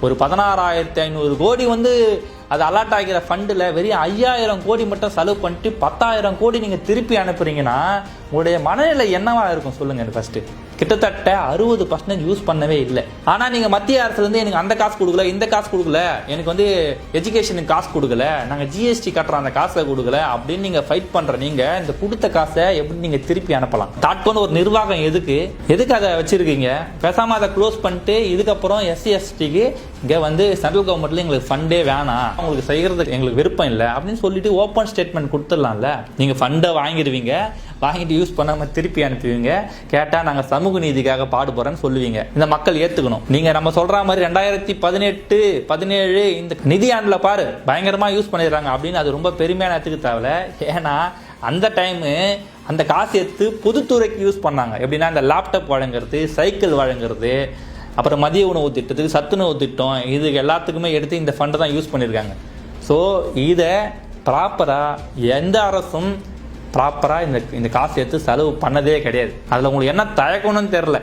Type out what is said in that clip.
ஒரு 16,500 கோடி வந்து அது அலாட் ஆகிற ஃபண்டில் வெறும் 5,000 கோடி மட்டும் செலவு பண்ணிட்டு 10,000 கோடி நீங்கள் திருப்பி அனுப்புறீங்கன்னா உங்களுடைய மனநிலை என்னவா இருக்கும் சொல்லுங்க. எனக்கு ஃபர்ஸ்ட் கிட்டத்தட்ட 60% யூஸ் பண்ணவே இல்லை. ஆனால் நீங்கள் மத்திய அரசுலேருந்து எனக்கு அந்த காசு கொடுக்கல, இந்த காசு கொடுக்கல, எனக்கு வந்து எஜுகேஷனுக்கு காசு கொடுக்கல, நாங்கள் ஜிஎஸ்டி கட்டுற அந்த காசை கொடுக்கல அப்படின்னு நீங்கள் ஃபைட் பண்ணுற நீங்கள் இந்த கொடுத்த காசை எப்படி நீங்கள் திருப்பி அனுப்பலாம்? தாட்கொண்டு ஒரு நிர்வாகம் எதுக்கு அதை வச்சிருக்கீங்க? பேசாமல் அதை க்ளோஸ் பண்ணிட்டு இதுக்கப்புறம் SC/STக்கு இங்கே வந்து சென்ட்ரல் கவர்மெண்ட்ல எங்களுக்கு ஃபண்டே வேணாம், உங்களுக்கு செய்கிறதுக்கு எங்களுக்கு விருப்பம் இல்லை அப்படின்னு சொல்லிட்டு ஓப்பன் ஸ்டேட்மெண்ட் கொடுத்துடலாம்ல. நீங்கள் ஃபண்டை வாங்கிடுவீங்க, வாங்கிட்டு யூஸ் பண்ணாமல் திருப்பி அனுப்புவீங்க, கேட்டால் நாங்கள் சமூக நீதிக்காக பாடுபடுறேன்னு சொல்லுவீங்க. இந்த மக்கள் ஏற்றுக்கணும். நீங்கள் நம்ம சொல்கிற மாதிரி 2018, 17 இந்த நிதி ஆண்டில் பாரு பயங்கரமாக யூஸ் பண்ணிடுறாங்க அப்படின்னு அது ரொம்ப பெருமையான எடுத்துக்க தேவையில்ல. ஏன்னா அந்த டைமு அந்த காசு எடுத்து பொதுத்துறைக்கு யூஸ் பண்ணாங்க. எப்படின்னா இந்த லேப்டாப் வழங்குறது, சைக்கிள் வழங்குறது, அப்புறம் மதிய உணவு திட்டத்துக்கு, சத்துணவு திட்டம், இதுக்கு எல்லாத்துக்குமே எடுத்து இந்த ஃபண்டை தான் யூஸ் பண்ணியிருக்காங்க. ஸோ இதை ப்ராப்பராக எந்த அரசும் ப்ராப்பராக இந்த காசு எடுத்து செலவு பண்ணதே கிடையாது. அதில் உங்களுக்கு என்ன தயக்கணும்னு தெரில.